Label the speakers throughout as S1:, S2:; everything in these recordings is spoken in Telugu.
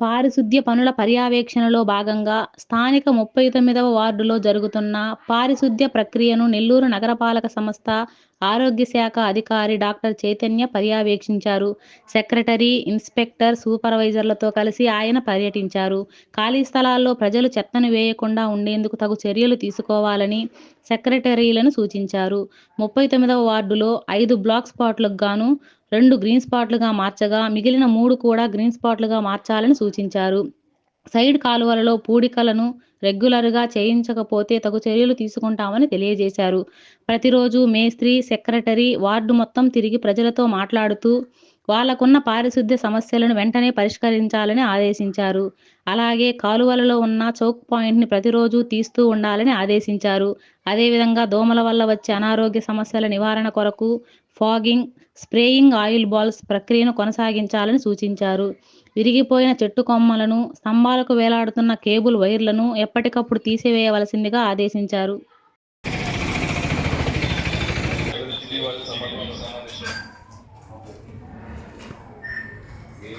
S1: పారిశుద్ధ్య పనుల పర్యవేక్షణలో భాగంగా స్థానిక 39వ వార్డులో జరుగుతున్న పారిశుద్ధ్య ప్రక్రియను నెల్లూరు నగరపాలక సంస్థ ఆరోగ్య శాఖ అధికారి డాక్టర్ చైతన్య పర్యవేక్షించారు. సెక్రటరీ, ఇన్స్పెక్టర్, సూపర్వైజర్లతో కలిసి ఆయన పర్యటించారు. ఖాళీ స్థలాల్లో ప్రజలు చెత్తను వేయకుండా ఉండేందుకు తగు చర్యలు తీసుకోవాలని సెక్రటరీలను సూచించారు. 39వ వార్డులో 5 బ్లాక్ స్పాట్లకు గాను 2 గ్రీన్ స్పాట్లుగా మార్చగా మిగిలిన 3 కూడా గ్రీన్ స్పాట్లుగా మార్చాలని సూచించారు. సైడ్ కాలువలలో పూడికలను రెగ్యులర్‌గా చేయించకపోతే తగు చర్యలు తీసుకుంటామని తెలియజేశారు. ప్రతిరోజు మేస్త్రి, సెక్రటరీ వార్డు మొత్తం తిరిగి ప్రజలతో మాట్లాడుతూ వాళ్లకున్న పారిశుద్ధ్య సమస్యలను వెంటనే పరిష్కరించాలని ఆదేశించారు. అలాగే కాలువలలో ఉన్న చౌక్ పాయింట్‌ని ప్రతిరోజు తీస్తూ ఉండాలని ఆదేశించారు. అదేవిధంగా దోమల వల్ల వచ్చే అనారోగ్య సమస్యల నివారణ కొరకు ఫాగింగ్, స్ప్రేయింగ్ ఆయిల్ బాల్స్ ప్రక్రియను కొనసాగించాలని సూచించారు. విరిగిపోయిన చెట్టు కొమ్మలను, స్తంభాలకు వేలాడుతున్న కేబుల్ వైర్లను ఎప్పటికప్పుడు తీసివేయవలసిందిగా ఆదేశించారు.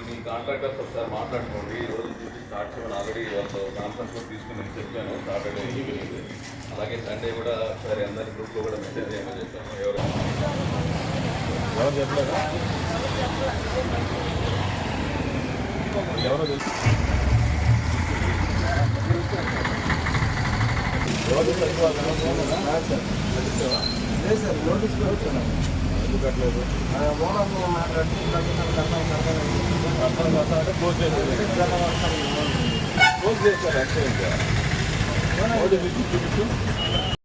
S2: మీ కాంట్రాక్టర్స్ ఒకసారి మాట్లాడుకోండి. ఈ రోజు నుంచి స్టార్ట్ చేయమని ఆల్రెడీ వాళ్ళతో కాన్ఫరెన్స్ కూడా తీసుకుని నేను చెప్పాను. సాటర్డే ఈవినింగ్, అలాగే సండే కూడా ఒకసారి అందరి గ్రూప్లో కూడా మెసేజ్ చేయమని చెప్పాను. ఎవరు చెప్పలేదా? ఎవరో తెలుసు.
S3: లేదు సార్, నోటీస్ కూడా వచ్చాను.
S2: ఎందుకు కట్టలేదు?
S3: ఓనర్ మాట్లాడి
S2: అర్థం అంటే క్లోజ్ చేశారు. క్లోజ్ చేశారు యాక్చువల్గా. చూపించు